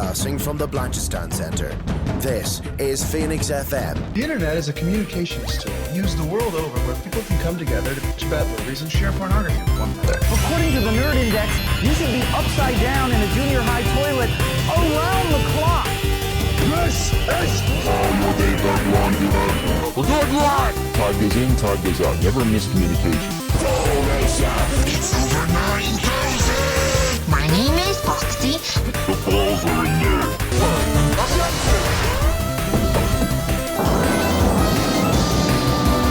Broadcasting from the Blanchistan Centre. This is Phoenix FM. The internet is a communications tool used the world over where people can come together to bitch about movies and share pornography with one another. According to the Nerd Index, you should be upside down in a junior high toilet around the clock. This is We'll do it live! Time goes in, time goes out. Never miscommunication. It's over 9,000! My name is Foxy. The balls are in there.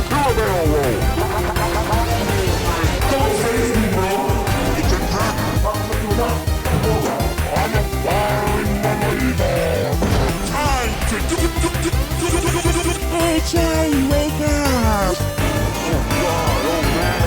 Do a barrel roll! Don't face me, bro! It's a trap! I'm a firing believer! Time to Hey, Charlie, wake up! Oh, God, oh, man!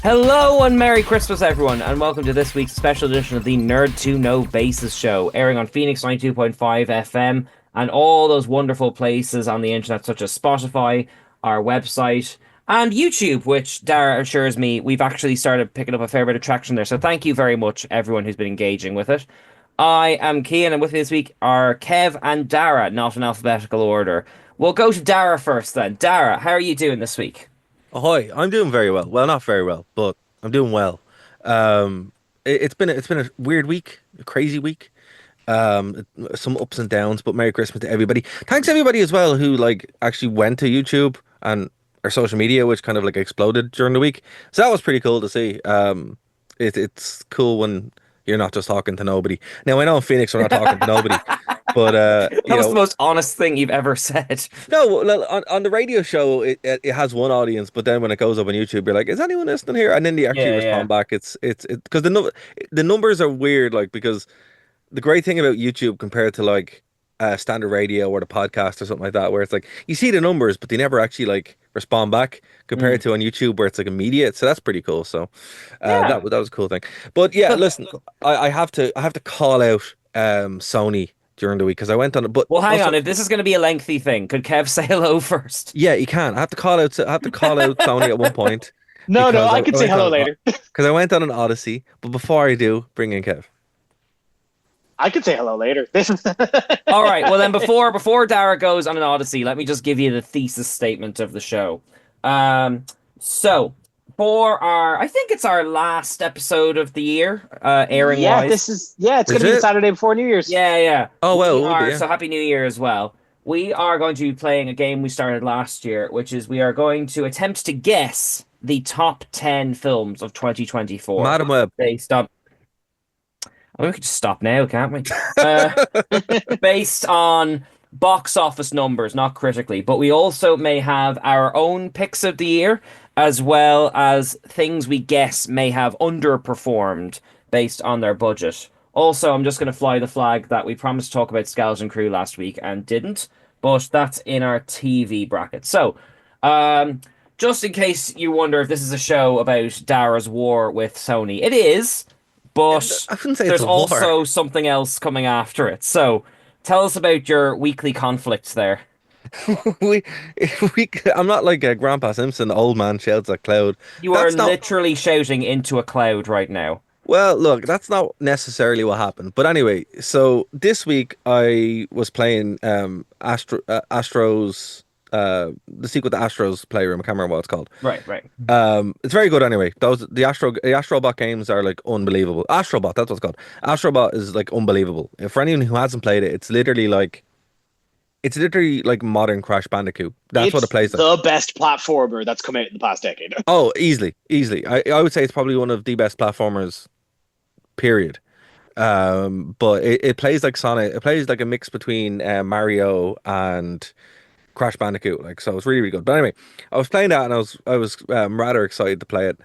Hello and Merry Christmas, everyone, and welcome to this week's special edition of the Nerd to No Basis show, airing on Phoenix 92.5 FM and all those wonderful places on the internet, such as Spotify, our website, and YouTube, which Dara assures me we've actually started picking up a fair bit of traction there. So thank you very much, everyone who's been engaging with it. I am Cian, and with me this week are Kev and Dara, not in alphabetical order. We'll go to Dara first then. Dara, how are you doing this week? Ahoy! I'm doing very well. Well, not very well, but I'm doing well. It's been a weird week, a crazy week. Some ups and downs, but Merry Christmas to everybody. Thanks everybody as well who actually went to YouTube and our social media, which kind of exploded during the week. So that was pretty cool to see. It's cool when you're not just talking to nobody. Now I know in Phoenix we're not talking to nobody. But that was the most honest thing you've ever said. No, on the radio show, it has one audience, but then when it goes up on YouTube, you're like, is anyone listening here? And then they actually respond back. It's because the numbers are weird, because the great thing about YouTube compared to standard radio or the podcast or something like that, where it's you see the numbers, but they never actually respond back compared to on YouTube where it's immediate. So that's pretty cool. So that was a cool thing. But yeah, listen, I have to call out Sony during the week because I went on it. But hang on, if this is going to be a lengthy thing, could Kev say hello first? Yeah, you can. I have to call out Sony at one point. No, I can say hello later. Because I went on an Odyssey, but before I do, bring in Kev. I could say hello later. All right. Well, then before Dara goes on an Odyssey, let me just give you the thesis statement of the show. So for I think it's our last episode of the year, airing wise. It's going to be the Saturday before New Year's. Yeah. Oh, well. So happy New Year as well. We are going to be playing a game we started last year, which is we are going to attempt to guess the top 10 films of 2024. Madam Web. Based on... we could just stop now, can't we? Based on box office numbers, not critically. But we also may have our own picks of the year, as well as things we guess may have underperformed based on their budget. Also, I'm just going to fly the flag that we promised to talk about Skeleton Crew last week and didn't, but that's in our TV bracket. So, just in case you wonder if this is a show about Dara's war with Sony, it is, but I wouldn't say there's it's a war. also something else coming after it. So, tell us about your weekly conflicts there. I'm not like a Grandpa Simpson, old man shouts at cloud. You are literally shouting into a cloud right now. Well, look, that's not necessarily what happened. But anyway, so this week I was playing Astros, the sequel to Astros Playroom. I can't remember what it's called. Right. It's very good anyway. The Astrobot games are unbelievable. Astrobot, that's what it's called. Astrobot is unbelievable. For anyone who hasn't played it, it's literally modern Crash Bandicoot. That's what it plays like. The best platformer that's come out in the past decade. Oh, easily. I would say it's probably one of the best platformers, period. But it plays like Sonic. It plays like a mix between Mario and Crash Bandicoot. So it's really, really good. But anyway, I was playing that and I was rather excited to play it.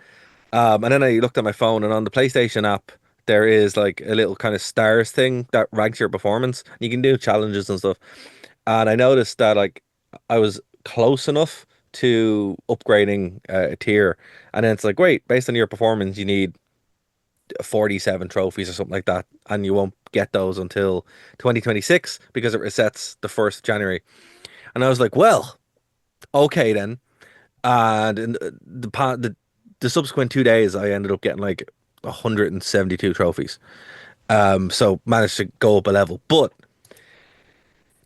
And then I looked at my phone, and on the PlayStation app, there is a little kind of stars thing that ranks your performance. You can do challenges and stuff. And I noticed that I was close enough to upgrading a tier, and then it's wait, based on your performance, you need 47 trophies or something like that, and you won't get those until 2026 because it resets the 1st of January. And I was like, well, Okay, then. And in the subsequent 2 days, I ended up getting like 172 trophies. So managed to go up a level. But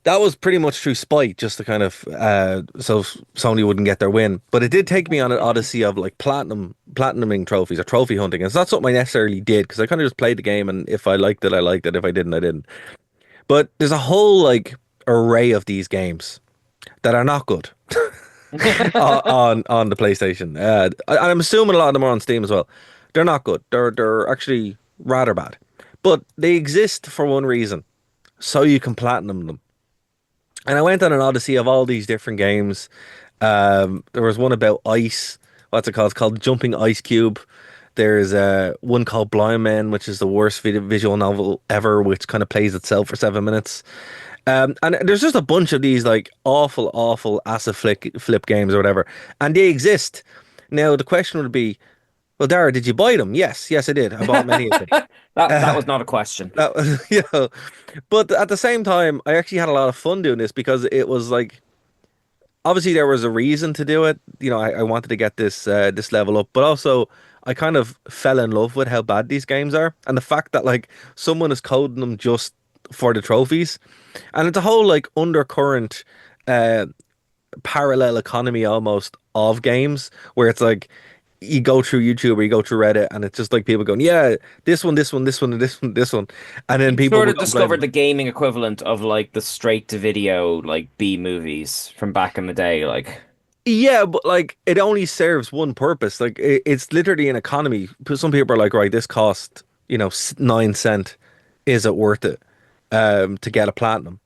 that was pretty much through spite, just to kind of so Sony wouldn't get their win. But it did take me on an odyssey of like platinuming trophies or trophy hunting. And it's not something I necessarily did because I kind of just played the game, and if I liked it, I liked it. If I didn't, I didn't. But there's a whole like array of these games that are not good on the PlayStation. I'm assuming a lot of them are on Steam as well. They're not good. They're actually rather bad. But they exist for one reason, so you can platinum them. And I went on an odyssey of all these different games. There was one about ice. What's it called? It's called Jumping Ice Cube. There's one called Blind Man, which is the worst visual novel ever, which kind of plays itself for 7 minutes. And there's just a bunch of these like awful, awful acid flip games or whatever, and they exist. Now the question would be, well, Dara, did you buy them? Yes, yes, I did. I bought many of them. That was not a question. That was, but at the same time, I actually had a lot of fun doing this because it was like obviously there was a reason to do it. I wanted to get this level up, but also I kind of fell in love with how bad these games are, and the fact that like someone is coding them just for the trophies, and it's a whole like undercurrent, uh, parallel economy almost of games where it's like you go through YouTube or you go through Reddit, and it's just like people going, yeah, this one, this one, this one, and this one, this one, and then people Sort will of complain. discovered the gaming equivalent of like the straight to video like B movies from back in the day. Like, Yeah, but like it only serves one purpose. Like it's literally an economy. Some people are like, right, this cost 9 cent. Is it worth it to get a platinum?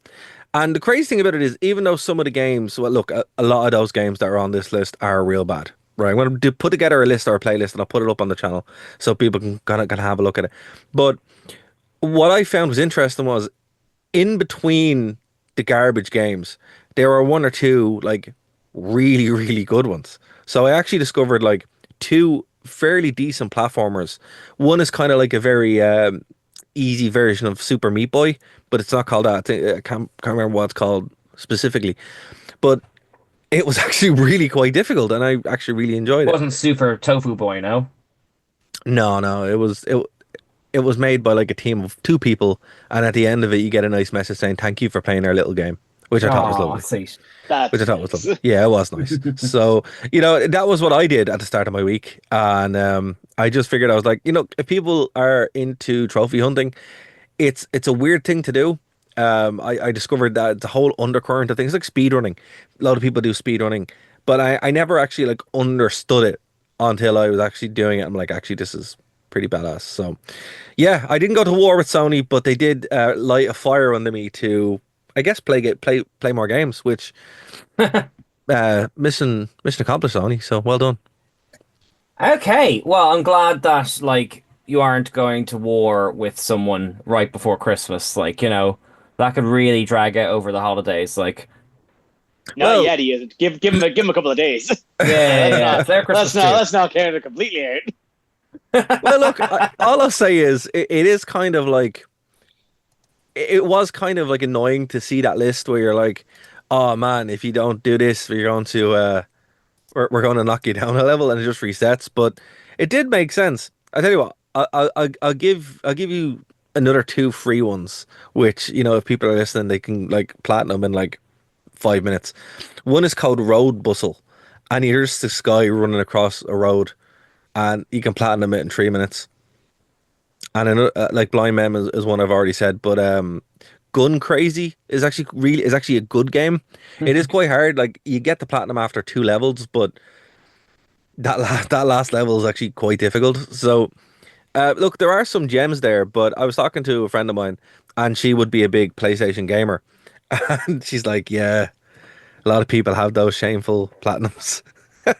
And the crazy thing about it is, even though some of the games, well, look, a lot of those games that are on this list are real bad. Right, I'm going to put together a list or a playlist, and I'll put it up on the channel so people can kind of have a look at it. But what I found was interesting was in between the garbage games, there are one or two like really, really good ones. So I actually discovered like two fairly decent platformers. One is kind of like a very easy version of Super Meat Boy, but it's not called that. I can't remember what it's called specifically. But it was actually really quite difficult, and I actually really enjoyed it. wasn't Super Tofu Boy, no? No, it was made by like a team of two people, and at the end of it, you get a nice message saying thank you for playing our little game, which I thought was Oh, lovely. see. That's Which I thought was nice. lovely. Yeah, it was nice. So, that was what I did at the start of my week. And I just figured I was like, if people are into trophy hunting, it's a weird thing to do. I discovered that it's a whole undercurrent of things like speedrunning. A lot of people do speedrunning, but I never actually like understood it until I was actually doing it. I'm like, actually, this is pretty badass. So, yeah, I didn't go to war with Sony, but they did light a fire under me to, I guess, play more games, which mission accomplished, Sony. So well done. Okay, well, I'm glad that like you aren't going to war with someone right before Christmas. Like, that could really drag out over the holidays. Like, Not Well, yet. He isn't. Give him a couple of days. yeah, it's their Christmas too. Let's not count it completely out. well, look, all I'll say is it is kind of like it was kind of like annoying to see that list where you're like, oh man, if you don't do this, we're going to we're going to knock you down a level, and it just resets. But it did make sense. I tell you what, I'll give you another two free ones, which if people are listening, they can like platinum in like 5 minutes. One is called Road Bustle, and you're just this guy running across a road, and you can platinum it in 3 minutes. And another, like Blind Mem is one I've already said, but Gun Crazy is actually a good game. It is quite hard. Like you get the platinum after 2 levels, but that last level is actually quite difficult. So look, there are some gems there, but I was talking to a friend of mine, and she would be a big PlayStation gamer, and she's like, "Yeah, a lot of people have those shameful platinums."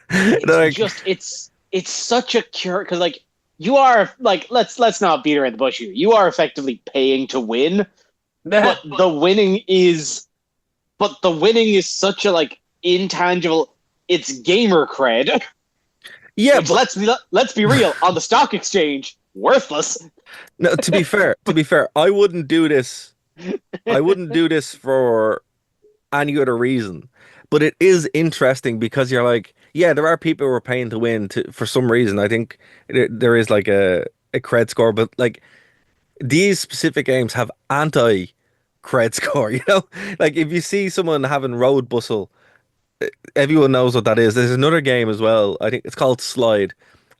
They're like, It's such a cure because like you are like let's not beat around the bush here. You are effectively paying to win, but the winning is such a like intangible. It's gamer cred. yeah, Which, but let's be real, on the stock exchange, worthless. no, to be fair, I wouldn't do this. I wouldn't do this for any other reason but it is interesting because you're like, yeah, there are people who are paying to win for some reason. I think there is like a cred score, but like these specific games have anti cred score, you know? Like if you see someone having road bustle, everyone knows what that is. There's another game as well. I think it's called Slide,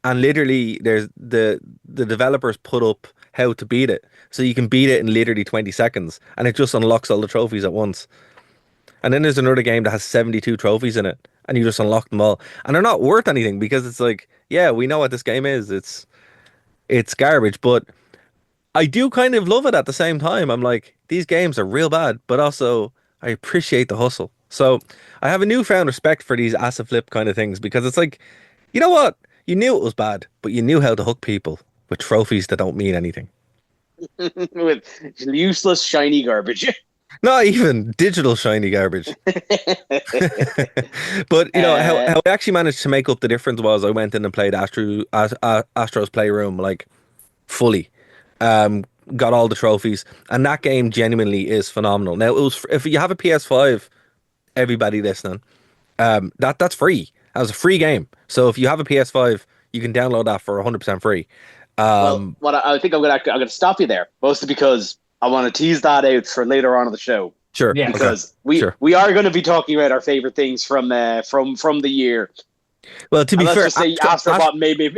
and literally there's the developers put up how to beat it, so you can beat it in literally 20 seconds, and it just unlocks all the trophies at once. And then there's another game that has 72 trophies in it, and you just unlock them all, and they're not worth anything because it's like, yeah, we know what this game is. It's garbage, but I do kind of love it at the same time. I'm like, these games are real bad, but also I appreciate the hustle. So I have a newfound respect for these asset flip kind of things because it's like, you know what? You knew it was bad, but you knew how to hook people with trophies that don't mean anything. With useless shiny garbage. Not even digital shiny garbage. But you know how I actually managed to make up the difference was I went in and played Astro's Playroom like fully. Um, got all the trophies, and that game genuinely is phenomenal. Now, it was if you have a PS5, everybody listening, that's free. That was a free game. So if you have a PS5, you can download that for 100% free. Well, what I think I'm gonna stop you there, mostly because I want to tease that out for later on in the show. Sure. Yeah. Because Sure. we are going to be talking about our favorite things from the year. Well, to be And let's fair, just say Astrobot maybe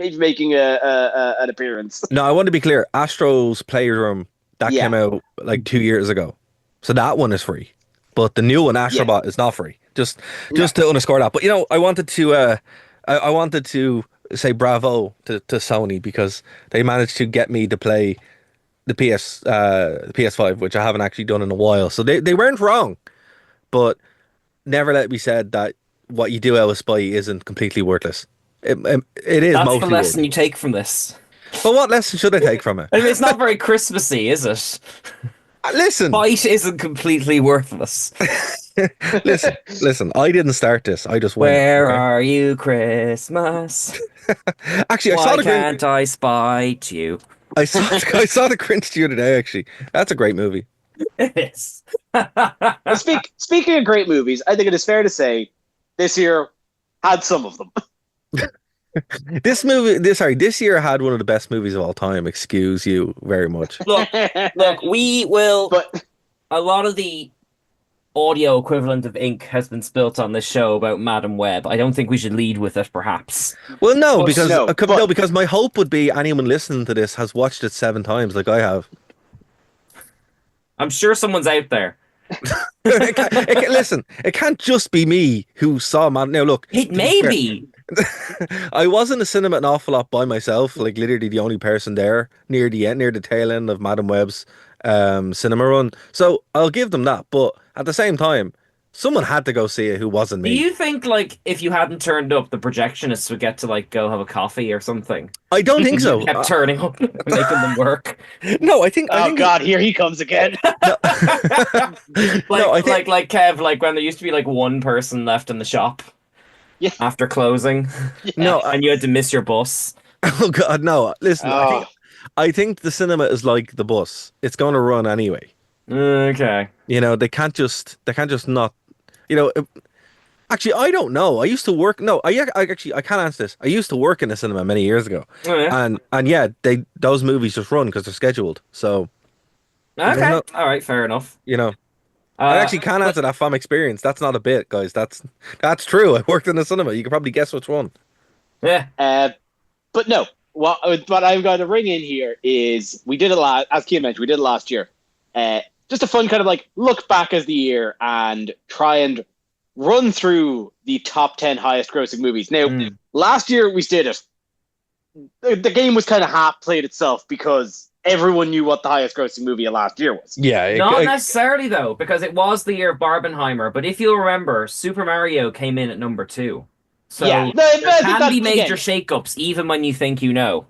making an appearance. no, I want to be clear. Astro's Playroom that Yeah. came out like 2 years ago, so that one is free. But the new one, Astrobot, is not free. Just to underscore that. But you know, I wanted to say bravo to Sony because they managed to get me to play the PS5, which I haven't actually done in a while. So they weren't wrong, but never let it be said that what you do out of spite isn't completely worthless. It is That's mostly the lesson worthless. you take from this. But what lesson should I take from it? I mean, it's not very Christmassy, is it? Listen, Fight isn't completely worthless. listen. I didn't start this. I just went. Where Okay? are you, Christmas? Actually, I Why saw the can't I spite you? I saw I saw the Grinch the other day. Actually, that's a great movie. It is. Well, speaking of great movies, I think it is fair to say this year had some of them. This year had one of the best movies of all time. Excuse you very much. Look, we will. But A lot of the audio equivalent of ink has been spilt on this show about Madam Web. I don't think we should lead with it, perhaps. Well, no, But because no, no, because my hope would be anyone listening to this has watched it 7 times, like I have. I'm sure someone's out there. Listen, it can't just be me who saw Madam. Now, look, It may be. I was in the cinema an awful lot by myself, like literally the only person there near the tail end of Madam Web's cinema run. So I'll give them that, but at the same time, someone had to go see it who wasn't Do me. you think, like, if you hadn't turned up, the projectionists would get to, like, go have a coffee or something? I don't think so. Kept turning up, making them work. No, I think. oh god, here he comes again. Like, No, I think- like Kev, like when there used to be like one person left in the shop. Yeah. After closing, No, and you had to miss your bus. oh god, no. Listen, Oh. I think the cinema is like the bus. It's going to run anyway. Okay. You know, they can't just not. You know, actually, I don't know. I used to work. No, I actually I can't answer this. I used to work in a cinema many years ago, Oh, yeah. and yeah, those movies just run because they're scheduled. So Okay. no. All right. Fair enough. you know, I actually can't answer that from experience. That's not a bit, guys. That's true. I worked in a cinema. You can probably guess which one. Yeah. But no, what I'm going to bring in here is we did it as Kian mentioned, we did it last year. Just a fun kind of like look back as the year and try and run through the top 10 highest grossing movies. Now, last year we did it. The game was kind of half played itself because everyone knew what the highest grossing movie of last year was. Yeah, Not necessarily though, because it was the year of Barbenheimer. But if you'll remember, Super Mario came in at number 2. So Yeah, no, there but can that's be major again. shakeups even when you think you know.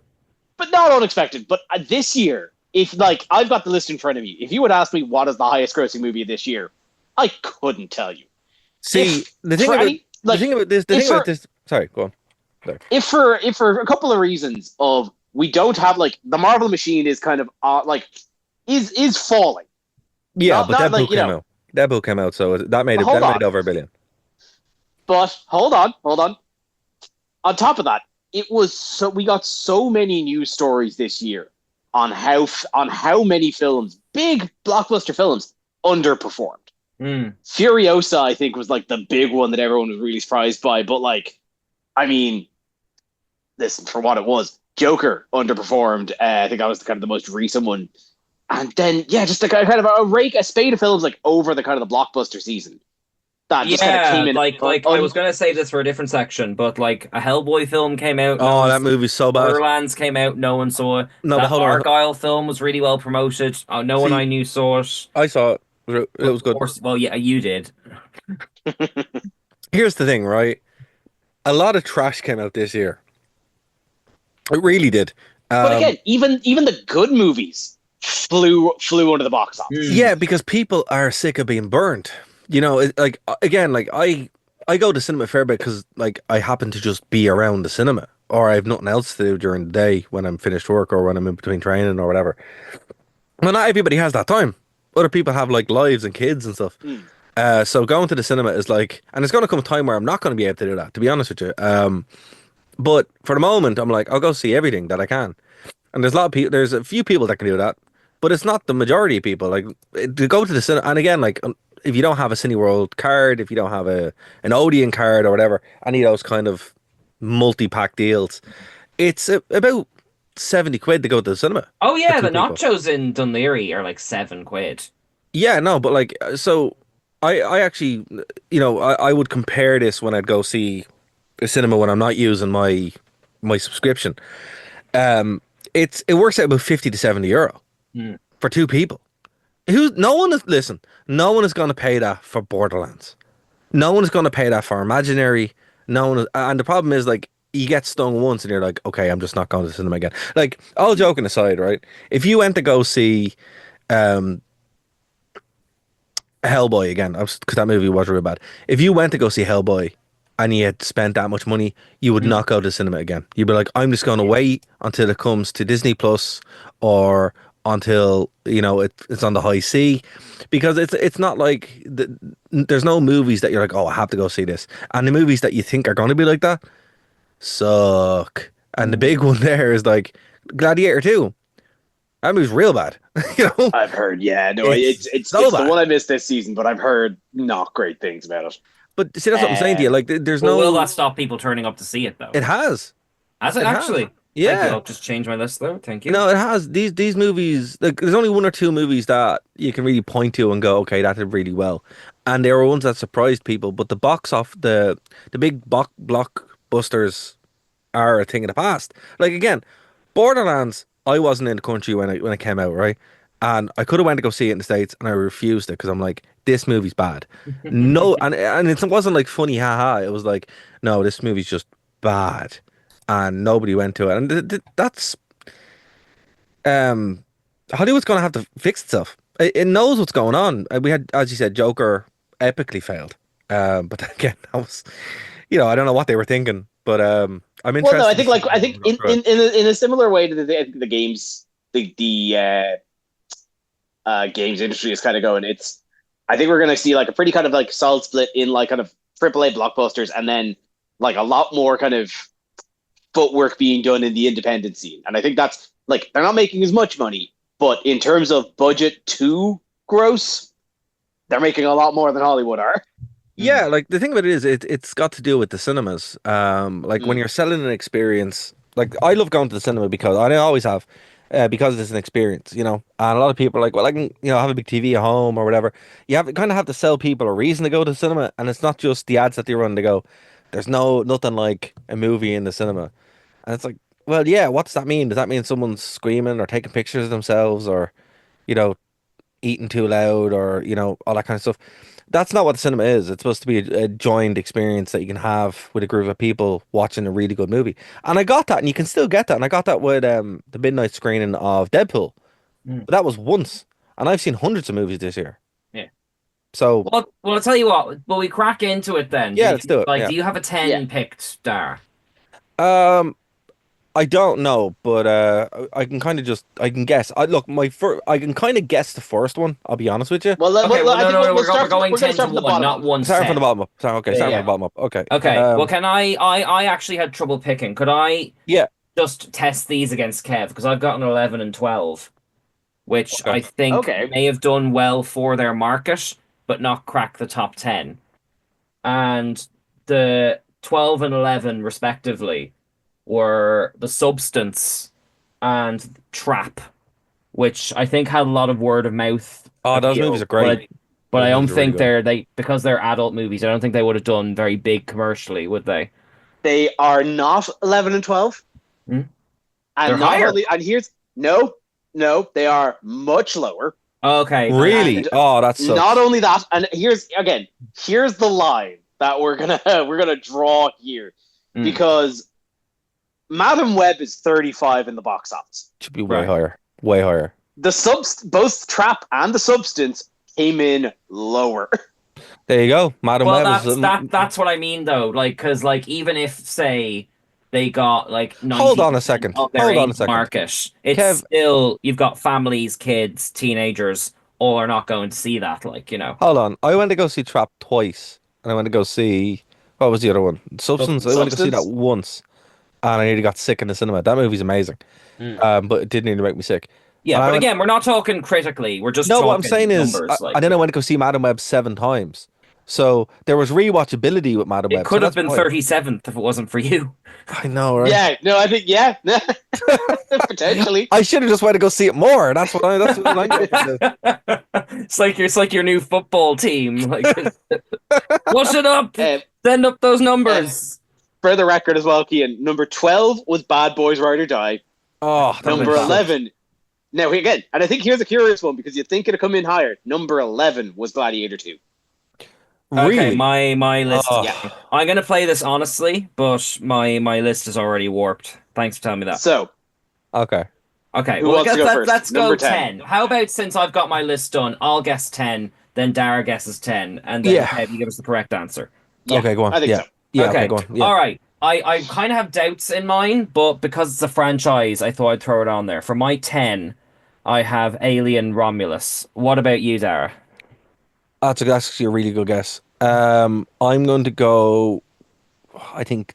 But not unexpected. But this year, if like I've got the list in front of me, if you would ask me what is the highest grossing movie of this year, I couldn't tell you. See, the thing for about any- like, the thing about this, Sorry, go on. if for a couple of reasons of we don't have like the Marvel machine is kind of like is falling. Yeah, Not- but not Deadpool like, you came know, out. Deadpool came out, so that made Hold on. over $1 billion. But hold on. On top of that, we got so many news stories this year on how many films, big blockbuster films, underperformed. Furiosa, I think, was like the big one that everyone was really surprised by. But like, I mean, listen, for what it was, Joker underperformed. I think that was kind of the most recent one. And then, yeah, just a kind of a spate of films like over the kind of the blockbuster season. That just kind of came in. Like I was gonna say this for a different section, but like a Hellboy film came out. Oh, that movie's so bad. Borderlands came out. No one saw it. No, That but hold on. Argyle film was really well promoted. No one See, I knew saw it. I saw it. It was good. Well, yeah, you did. Here's the thing, right? A lot of trash came out this year. It really did. But again, even the good movies flew under the box office. Yeah, because people are sick of being burned. You know, like again, like I go to cinema a fair bit because like I happen to just be around the cinema, or I have nothing else to do during the day when I'm finished work or when I'm in between training or whatever. Well, not everybody has that time. Other people have like lives and kids and stuff. So going to the cinema is like, and it's going to come a time where I'm not going to be able to do that, to be honest with you. But for the moment, I'm like, I'll go see everything that I can. And there's a lot of people, there's a few people that can do that, but it's not the majority of people. Like to go to the cinema, and again, like if you don't have a Cineworld card, if you don't have an Odeon card or whatever, any of those kind of multi-pack deals, it's about 70 quid to go to the cinema. Oh yeah, the people. nachos in Dunleary are like £7. Yeah, no, but like, so I actually, you know, I would compare this when I'd go see a cinema when I'm not using my subscription. It works out about 50 to €70 for two people. No one is going to pay that for Borderlands. No one is going to pay that for Imaginary. No one is, and the problem is like you get stung once and you're like, okay, I'm just not going to the cinema again. Like, all joking aside, right? If you went to go see Hellboy again, because that movie was real bad. If you went to go see Hellboy and you had spent that much money, you would not go to the cinema again. You'd be like, I'm just going to wait until it comes to Disney Plus or until, you know, it's on the high C, because it's not like there's no movies that you're like, oh, I have to go see this. And the movies that you think are going to be like that suck. And the big one there is like Gladiator 2. That movie's real bad. You know, I've heard, yeah, no, it's so the bad. one I missed this season, but I've heard not great things about it. But see, that's what I'm saying to you. Like, there's Well, no. will that stop people turning up to see it though? It has. Has it it has. actually? Yeah. Thank you. I'll just change my list though. Thank you. No, it has. These movies, like, there's only one or two movies that you can really point to and go, okay, that did really well, and there were ones that surprised people. But the box off the big blockbusters are a thing of the past. Like, again, Borderlands, I wasn't in the country when it came out, right? And I could have went to go see it in the States, and I refused it because I'm like, this movie's bad. No, and it wasn't like funny, haha. It was like, no, this movie's just bad, and nobody went to it. And that's Hollywood's gonna have to fix itself. It knows what's going on. We had, as you said, Joker epically failed. But then again, that was, you know, I don't know what they were thinking, but I'm interested. Well, no, I think in a similar way to the games, the games industry is kind of going. I think we're going to see like a pretty kind of like solid split in like kind of AAA blockbusters, and then like a lot more kind of footwork being done in the independent scene. And I think that's like, they're not making as much money, but in terms of budget to gross, they're making a lot more than Hollywood are. Yeah, like the thing about it is, it's got to do with the cinemas. Like when you're selling an experience, like I love going to the cinema because I always have, because it's an experience, you know. And a lot of people are like, well, I can, you know, have a big TV at home or whatever. You kind of have to sell people a reason to go to the cinema, and it's not just the ads that they run to go. There's nothing like a movie in the cinema, and it's like, well, yeah, what does that mean? Does that mean someone's screaming or taking pictures of themselves, or, you know, eating too loud, or, you know, all that kind of stuff? That's not what the cinema is. It's supposed to be a joined experience that you can have with a group of people watching a really good movie. And I got that, and you can still get that. And I got that with the midnight screening of Deadpool. But that was once. And I've seen hundreds of movies this year. Yeah. So, Well, I'll tell you what. Will we crack into it then? Yeah, let's do it, Like, yeah. do you have a 10 picked, Dar? I I don't know, but I can kind of just I can guess. I can kind of guess the first one. I'll be honest with you. Well, Okay, well, I no, think no, no, we'll we're going we're going to 10 to start from the 1, bottom not up. 1 to Starting from the 10. bottom up. Okay, Yeah, starting yeah. from the bottom up. Okay. Okay, well, can I actually had trouble picking. Could I Yeah. just test these against Kev? Because I've gotten 11 and 12, which Okay. I think Okay. may have done well for their market, but not crack the top 10. And the 12 and 11, respectively, were The Substance and Trap, which I think had a lot of word of mouth Oh, those movies appeal. are great. But Those I don't movies are really think good. they because they're adult movies. I don't think they would have done very big commercially, would they? They are not 11 and 12. Hmm? They're And not higher. only, and here's, no, they are much lower. Okay, Really? And Oh, that not sucks. only that, and here's the line that we're gonna draw here. Mm. Because Madam Web is 35 in the box office. Should be way Right. higher. Way higher. Both Trap and The Substance came in lower. There you go. Madam Well, Web is. that's what I mean though. Like, because like even if say they got like Hold on a 90% second. of their Hold on a age second. market, it's Kev, still you've got families, kids, teenagers, all are not going to see that. Like, hold on. I went to go see Trap twice, and I went to go see what was the other one? Substance. I went to go see that Substance? once, and I nearly got sick in the cinema. That movie's amazing. Mm. But it did nearly make me sick. Yeah, And I but went. again, we're not talking critically. We're just No, what I'm talking saying is, numbers. Like, and then I went to go see Madam Web 7 times. So there was rewatchability with Madam it Web. So could have that's been why 37th if it wasn't for you. I know, right? Yeah, no, I think potentially. I should have just went to go see it more. That's what I'm going for. It's like your new football team. Like, wash it up. Uh, Send up those numbers. for the record as well, Kian, number 12 was Bad Boys Ride or Die. Oh, that Number would've been 11. Now, again, and I think here's a curious one because you'd think it'd come in higher. Number 11 was Gladiator 2. Okay, really. my list. Oh. Yeah, I'm gonna play this honestly, but my list is already warped. Thanks for telling me that. So, Okay. Okay, Who well, wants to go first? let's go Number 10. 10. How about since I've got my list done, I'll guess 10, then Dara guesses 10, and then Yeah. Kev, you give us the correct answer. yeah, Okay, go on. I think Yeah. so. Yeah. Okay. Okay, go on. Yeah. All right. I kind of have doubts in mine, but because it's a franchise, I thought I'd throw it on there. For my 10, I have Alien Romulus. What about you, Dara? That's actually a really good guess. I'm going to go. I think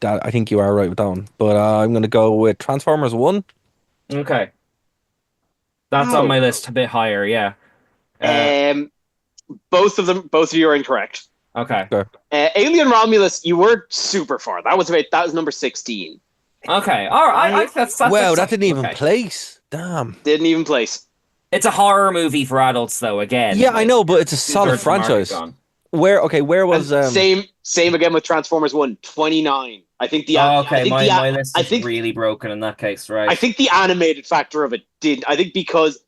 you are right with that one, but I'm going to go with Transformers 1. Okay. That's on my list a bit higher, yeah. Both of you are incorrect. Okay. Alien Romulus, you were super far. That was number 16. Okay. All right. Wow, that didn't even okay. place. Damn. Didn't even place. It's a horror movie for adults, though. Again. Yeah, I know, but it's a Two-thirds solid of the market franchise. gone. Where was And same again with Transformers 1, 29. I think the Oh, okay, I think my list I is think really broken in that case, right? I think the animated factor of it did. I think because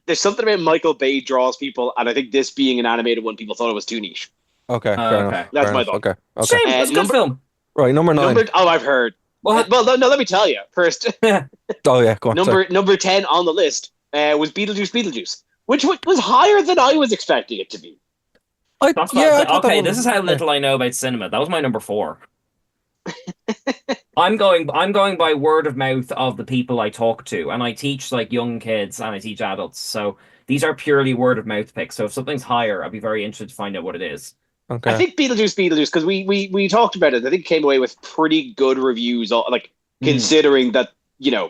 there's something about Michael Bay draws people, and I think this being an animated one, people thought it was too niche. Okay, fair okay. enough. That's fair my enough. thought. Okay. Shame. It's a good number- film. Right, number 9. I've heard. Well, Well, no, let me tell you first. Oh yeah, go on. sorry. number 10 on the list was Beetlejuice, which was higher than I was expecting it to be. I that's thought that okay. one This was- is how little I know about cinema. That was my number 4. I'm going by word of mouth of the people I talk to, and I teach like young kids and I teach adults. So these are purely word of mouth picks. So if something's higher, I'd be very interested to find out what it is. Okay. I think Beetlejuice, because we talked about it. I think it came away with pretty good reviews, like considering that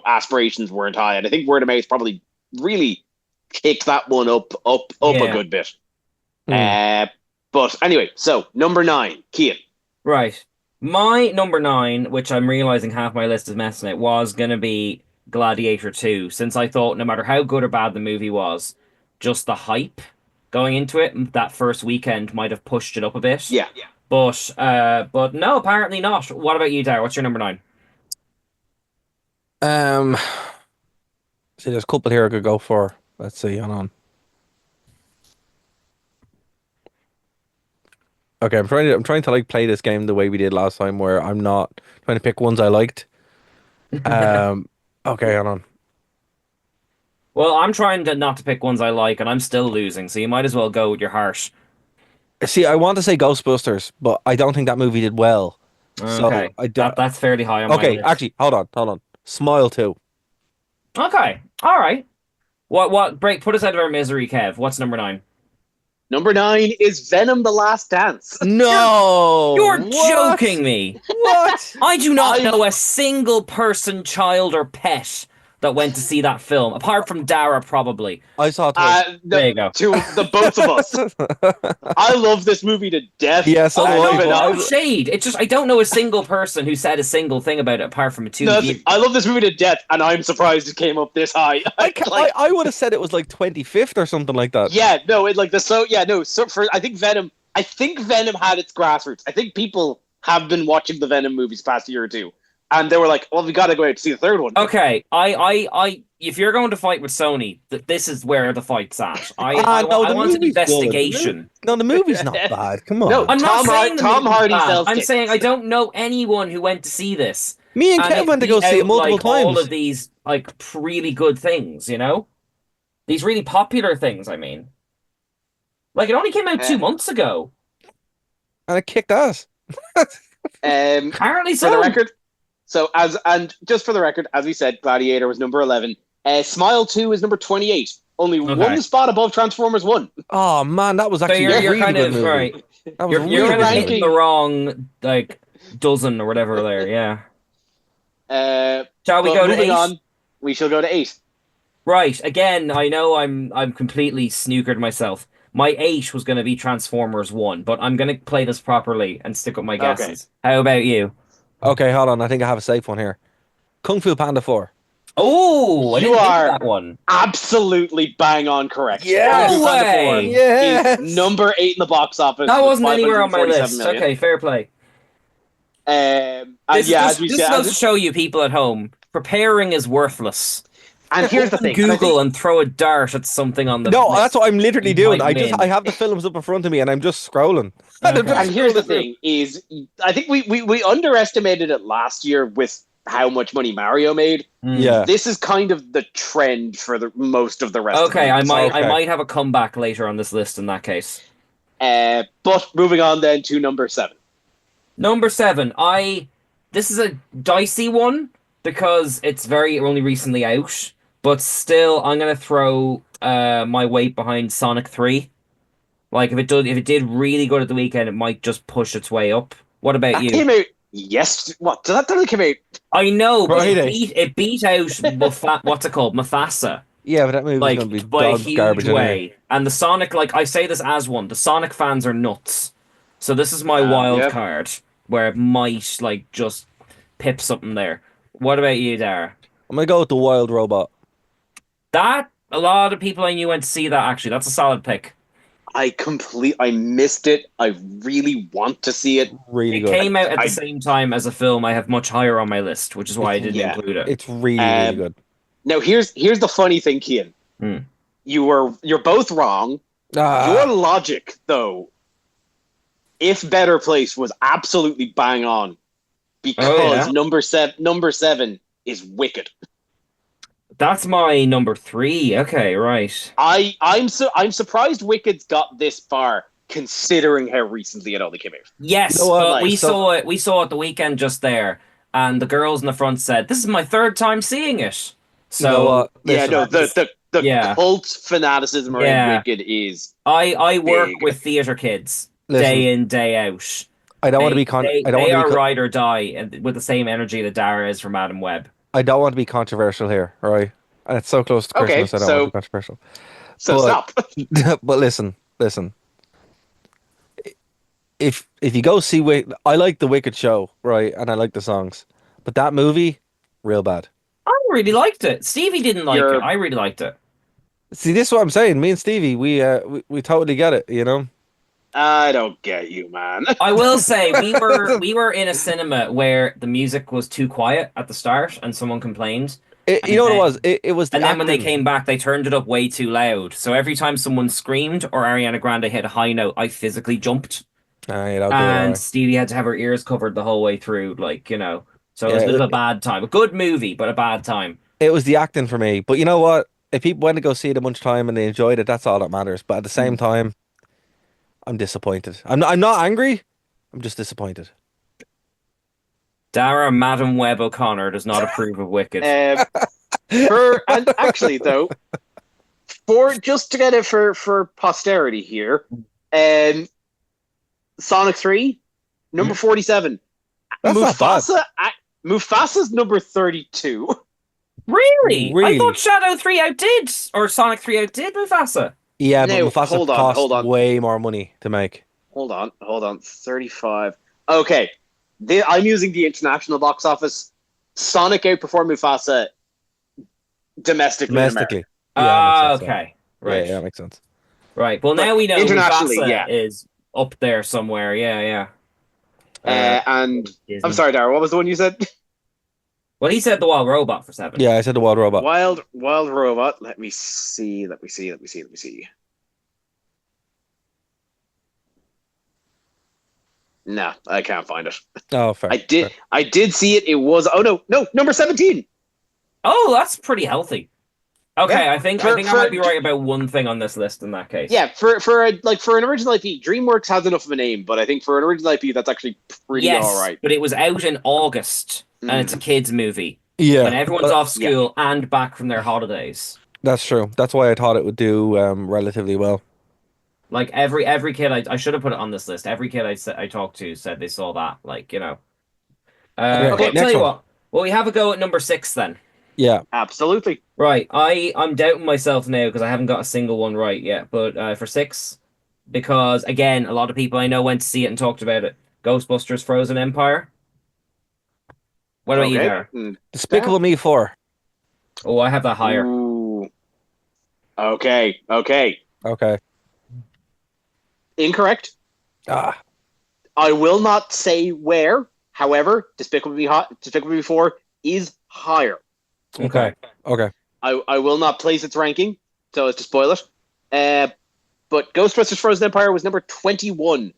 aspirations weren't high, and I think word of mouth probably really kicked that one up Yeah. a good bit. But anyway, so number 9, Kian. Right. My number 9, which I'm realizing half my list is messing it, was going to be Gladiator 2, since I thought no matter how good or bad the movie was, just the hype going into it, that first weekend might have pushed it up a bit. Yeah. But no, apparently not. What about you, Dara? What's your number 9? See, there's a couple here I could go for. Let's see, hold on. Okay, I'm trying to like play this game the way we did last time, where I'm not trying to pick ones I liked. Okay, hold on. Well, I'm trying not to pick ones I like, and I'm still losing, so you might as well go with your heart. See, I want to say Ghostbusters, but I don't think that movie did well. So Okay, I don't. that's fairly high on my Okay, list. actually, hold on. Smile 2. Okay. All right. What break put us out of our misery, Kev. What's number 9? Number 9 is Venom: The Last Dance. No! You're What? joking me. What? I do not I- know a single person, child, or pet that went to see that film, apart from Dara, probably. I saw it twice. There you go. To the both of us. I love this movie to death. Yeah, so do Oh, I, no, but no shade. It's just I don't know a single person who said a single thing about it apart from two No, years. I love this movie to death, and I'm surprised it came up this high. I would have said it was like 25th or something like that. Yeah, no, it like the so yeah no. So for I think Venom had its grassroots. I think people have been watching the Venom movies past year or two, and they were like, "Well, we got to go out to see the third one." Okay, if you're going to fight with Sony, this is where the fight's at. I No, the want an movie's good. investigation. No, the movie's not bad. Come on. No, I'm not Tom saying the Tom movie's Hardy bad. sells I'm tickets. saying I don't know anyone who went to see this. Me and And Kev went to beat go see it out, multiple like, all times. of these like really good things, you know? These really popular things, I mean. Like it only came out 2 months ago. And it kicked ass. Apparently For so. the record, just for the record, as we said, Gladiator was number 11. Smile 2 is number 28. Only Okay. one spot above Transformers 1. Oh man, that was So actually a you're really kind good of movie. right. That was You're a you're really kind of good hitting movie. the wrong like dozen or whatever there, yeah. Shall we But go to moving 8? on, we shall go to 8. Right. Again, I know I'm completely snookered myself. My 8 was going to be Transformers 1, but I'm going to play this properly and stick with my Okay. guesses. How about you? Okay, hold on. I think I have a safe one here. Kung Fu Panda 4. Oh, I You didn't think are- of that one. Absolutely bang on correct. Yes! Kung Fu Panda No 4 way! Yes! is number 8 in the box office. That with wasn't anywhere on my 547 list. million. Okay, fair play. And This, yeah, this, as we this said, goes to show you people at home, preparing is worthless. and here's the Open thing. and I Google think- and throw a dart at something on the No, list. that's what I'm literally You doing. might win. I have the films up in front of me and I'm just scrolling. Okay. And here's the thing: is I think we underestimated it last year with how much money Mario made. Mm. Yeah. This is kind of the trend for the most of the rest. Okay, of the I movies. might have a comeback later on this list in that case. But moving on then to number 7. Number 7, this is a dicey one because it's very only recently out, but still I'm gonna throw my weight behind Sonic 3. Like if it did really good at the weekend, it might just push its way up. What about That you? came out. Yes. What? Did that come out? I know, but Friday. it beat out what's it called? Mufasa. Yeah, but that movie's Like going to be by a dog huge garbage way. anyway. And the Sonic, like I say this as one, the Sonic fans are nuts. So this is my wild yep. card where it might like just pip something there. What about you, Dara? I'm going to go with the Wild Robot. That a lot of people I knew went to see that actually. That's a solid pick. I missed it. I really want to see it. Really It good. came out at the same time as a film I have much higher on my list, which is why I didn't Yeah. include it. It's really, really good. Now here's the funny thing, Kian. Hmm. You're both wrong. Your logic, though, if Better Place was absolutely bang on, because Oh, yeah? number seven is Wicked. That's my number 3. Okay, right. I'm surprised Wicked's got this far, considering how recently it only came out. Yes, You know what, but like, we so- saw it. We saw it the weekend just there, and the girls in the front said, "This is my 3rd time seeing it." So You know what? Yeah, Listen, no, the Yeah. cult fanaticism around Yeah. Wicked is I work Big. with theater kids Listen, day in day out. I don't want to They- be con- They, I don't they want are to be co- ride or die and with the same energy that Dara is from Adam Webb. I don't want to be controversial here, right? And it's so close to Okay, Christmas, I don't so- want to be controversial. so But- stop. But listen. If you go see I like the Wicked show, right? And I like the songs. But that movie, real bad. I really liked it. Stevie didn't like You're- it. I really liked it. See, this is what I'm saying. Me and Stevie, we totally get it, you know? I don't get you, man. I will say we were in a cinema where the music was too quiet at the start, and someone complained. You know what it was? It was the And then when they acting. came back, they turned it up way too loud. So every time someone screamed or Ariana Grande hit a high note, I physically jumped. Aye, that'll do it, And alright. Stevie had to have her ears covered the whole way through, like, you know. So it was Yeah, a bit of a bad time. A good movie, but a bad time. It was the acting for me. But you know what? If people went to go see it a bunch of time and they enjoyed it, that's all that matters. But at the same time, I'm disappointed. I'm not angry. I'm just disappointed. Dara Madam Web O'Connor does not approve of Wicked. And actually though, for just to get it for posterity here, Sonic 3, number 47. That's not bad. Mufasa's number 32. Really? I Really? thought Shadow 3 outdid, or Sonic 3 outdid Mufasa. Yeah, but No, Mufasa hold on, cost hold on. way more money to make. Hold on. 35. Okay. I'm using the international box office. Sonic outperformed Mufasa domestically. Domestically. Ah, makes sense, okay. Right. Yeah, that makes sense. Right. Well, But now we know internationally, Mufasa yeah. is up there somewhere. Yeah. And Disney. I'm sorry, Dara, what was the one you said? Well, he said the Wild Robot for 7. Yeah, I said the Wild Robot. Wild Robot. Let me see. No, I can't find it. Oh, fair. I did see it. It was number 17. Oh, that's pretty healthy. Okay, Yeah, I think I might be right about one thing on this list in that case. Yeah, for an original IP, DreamWorks has enough of a name, but I think for an original IP, that's actually pretty all right. But it was out in August, and it's a kids' movie. Yeah, When everyone's off school and back from their holidays. that's true. That's why I thought it would do relatively well. Like every kid, I should have put it on this list. Every kid I talked to said they saw that. Like, you know. Okay, Okay, next tell you one. what. Well, we have a go at number 6 then. Yeah. Absolutely. Right, I'm doubting myself now because I haven't got a single one right yet. But for 6, because again, a lot of people I know went to see it and talked about it. Ghostbusters: Frozen Empire. What about you, Dara? Despicable Me 4. Oh, I have that higher. Ooh. Okay. Okay. Incorrect. Ah. I will not say where. However, Despicable Me 4 is higher. Okay. I will not place its ranking so as to spoil it. But Ghostbusters: Frozen Empire was number 21,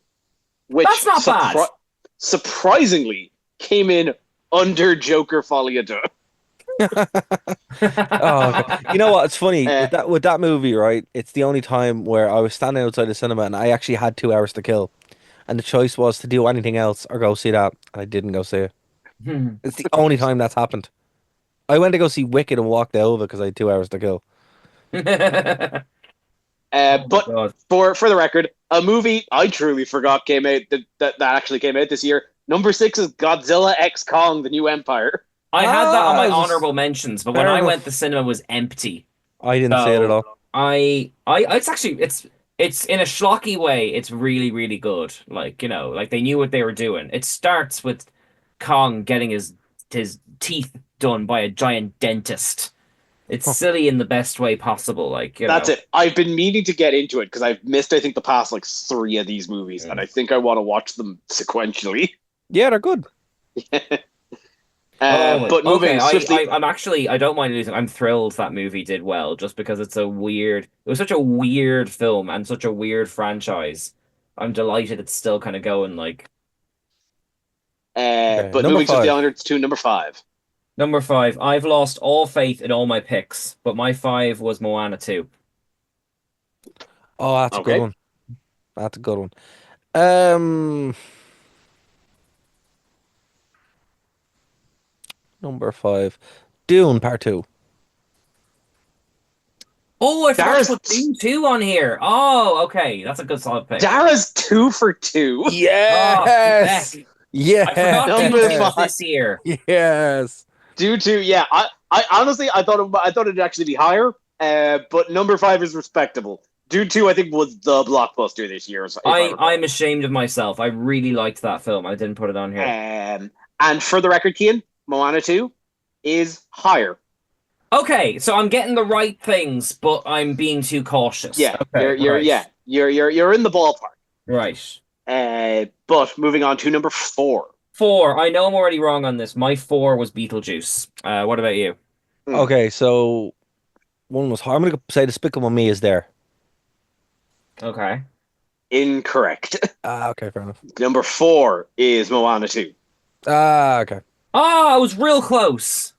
which That's not bad. Surprisingly came in under Joker Folie à Deux. Oh, okay. You know what? It's funny with that movie, right? It's the only time where I was standing outside the cinema and I actually had 2 hours to kill, and the choice was to do anything else or go see that, and I didn't go see it. It's the only time that's happened. I went to go see Wicked and walked over because I had 2 hours to kill. But God. for the record, a movie I truly forgot came out that actually came out this year. Number 6 is Godzilla X Kong: The New Empire. I had that on my just- honorable mentions, but when fair I enough. went, the cinema was empty. I didn't see it at all. It's in a schlocky way. It's really, really good. Like, you know, like they knew what they were doing. It starts with Kong getting his teeth done by a giant dentist. It's silly in the best way possible. Like, you That's know. it. I've been meaning to get into it because I've missed, I think, the past like 3 of these movies, and I think I want to watch them sequentially. Yeah, they're good. But moving swiftly, I don't mind losing. I'm thrilled that movie did well, just because it was such a weird film and such a weird franchise. I'm delighted it's still kind of going. Like, but number moving swiftly 5. onwards to number 5. number 5, I've lost all faith in all my picks, but my 5 was Moana 2. Oh, that's a Okay. good one. That's a good one. Number 5, Dune Part 2. Oh, I forgot Dara's- to put Dune 2 on here. Oh, okay, that's a good solid pick. Dara's 2 for 2. Yes. Heck. Yes. I forgot Number Dune 2 was 5. this year. Yes. Due to I honestly I thought it'd actually be higher. But number 5 is respectable. Due to I think was the blockbuster this year. If I recall. I'm ashamed of myself. I really liked that film. I didn't put it on here. And for the record, Kian, Moana 2 is higher. Okay, so I'm getting the right things, but I'm being too cautious. Yeah, Okay, you're in the ballpark. Right. But moving on to number 4. 4. I know I'm already wrong on this. My 4 was Beetlejuice. What about you? Okay, so one was hard. I'm gonna say Despicable Me is there. Okay. Incorrect. Okay, fair enough. Number 4 is Moana 2. Okay. Oh, I was real close.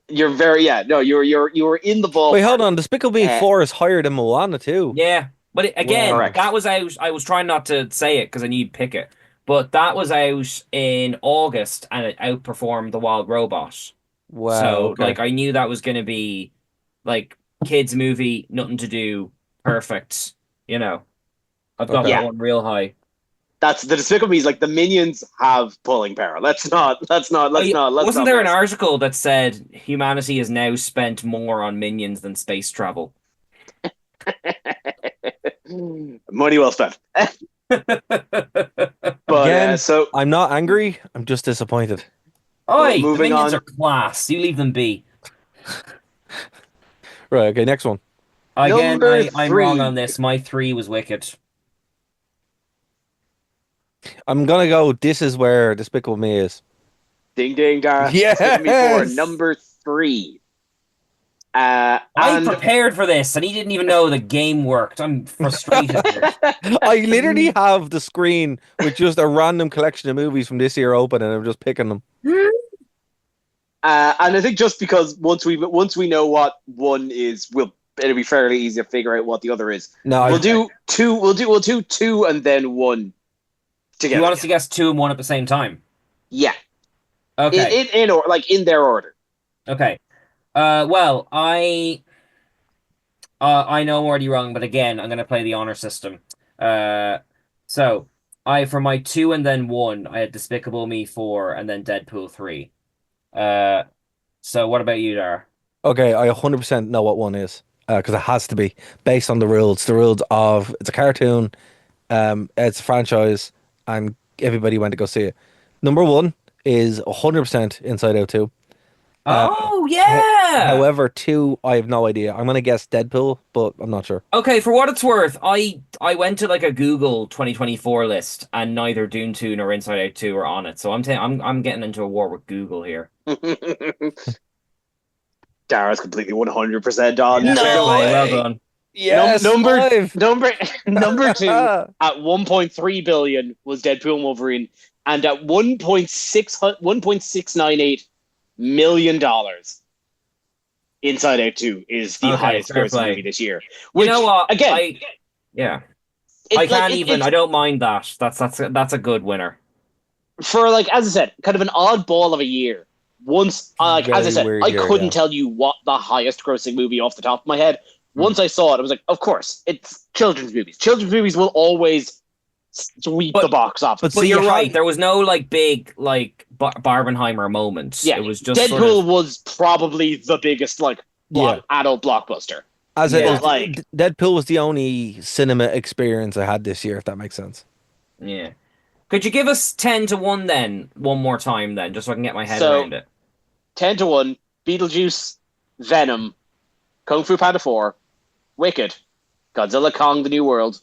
You're very you were in the ballpark. Wait, hold on. Despicable Me 4 is higher than Moana 2. Yeah, but again, Correct. that was out. I was trying not to say it because I knew you'd pick it. but that was out in August and it outperformed The Wild Robot. Wow. So Okay. like I knew that was going to be like kids movie, nothing to do, perfect. You know, I've got Okay. that Yeah, one real high. that's the Despicable Me. Is like the Minions have pulling power. Oh, yeah. Let's Wasn't not there an miss. article that said humanity has now spent more on minions than space travel? Money well spent. But Again, so I'm not angry. I'm just disappointed. but Oi, the moving minions are on. class. You leave them be. Right. Okay. Next one. Again, Number I'm wrong on three. this. My three was Wicked. I'm gonna go. This is where Despicable Me is. Ding ding da. Despicable Me 4, Yes. number 3. I And prepared for this, and he didn't even know the game worked. I'm frustrated here. I literally have the screen with just a random collection of movies from this year open, and I'm just picking them. I think just because once we know what one is, it'll be fairly easy to figure out what the other is. No, We'll do two. We'll do two and then one Do you together. want us to guess two and one at the same time? Yeah, Okay. in or like in their order. Okay. Well, I know I'm already wrong, but again, I'm gonna play the honor system. So I for my two and then one, I had Despicable Me 4 and then Deadpool 3. Uh, so what about you, Dara? okay, I 100% know what one is because it has to be based on the rules. The rules of it's a cartoon, it's a franchise, and everybody went to go see it. Number one is 100% Inside Out 2. Oh Ho- yeah. However, two, I have no idea. I'm gonna guess Deadpool, but I'm not sure. Okay, for what it's worth, I went to like a Google 2024 list and neither Dune 2 nor Inside Out 2 are on it. So I'm getting into a war with Google here. Dara's completely 100% on. Yeah, fair No play. Well way! done. Yes, Number five. number number 2 at 1.3 billion was Deadpool and Wolverine, and at 1.698 million dollars, Inside Out 2 is the Okay, highest fair grossing movie play. this year. You Which know what? again, Yeah. it's I like can't even. it's I don't mind that. That's a good winner. for like as I said, kind of an oddball of a year. Once like as I Very said, weird I year, couldn't yeah. tell you what the highest grossing movie off the top of my head. Once I saw it, I was like, of course, it's children's movies. Children's movies will always sweep But- the box office. But But see, you're you right. have- There was no like big like Barbenheimer moment. Yeah, It was just Deadpool sort of was probably the biggest like Yeah. adult blockbuster. As Yeah. it is, Like- Deadpool was the only cinema experience I had this year, if that makes sense. yeah. Could you give us 10 to 1 then, one more time then, just so I can get my head So- around it? 10-1, Beetlejuice, Venom, Kung Fu Panda 4, Wicked, Godzilla Kong: The New World,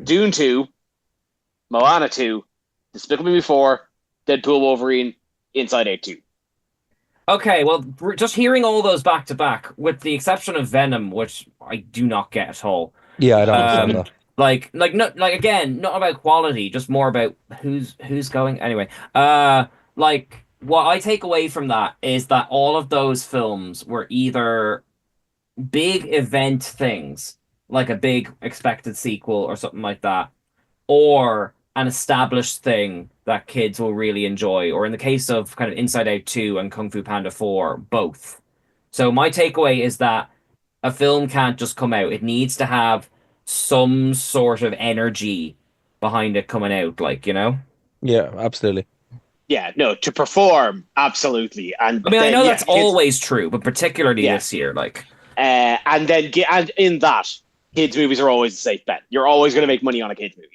Dune 2, Moana 2, Despicable Me 4, Deadpool Wolverine, Inside Out 2. Okay, well, just hearing all those back to back, with the exception of Venom, which I do not get at all. Yeah, I don't understand Um, that. like again, not about quality, just more about who's going. Anyway, like what I take away from that is that all of those films were either big event things, like a big expected sequel or something like that, or an established thing that kids will really enjoy, or in the case of kind of Inside Out 2 and Kung Fu Panda 4, both. So my takeaway is that a film can't just come out. It needs to have some sort of energy behind it coming out, like, you know? Yeah, absolutely. Yeah, no, to perform, absolutely. And I mean, I then, know yeah, that's always true, but particularly Yeah. this year, like, and in that, kids' movies are always a safe bet. You're always going to make money on a kids' movie.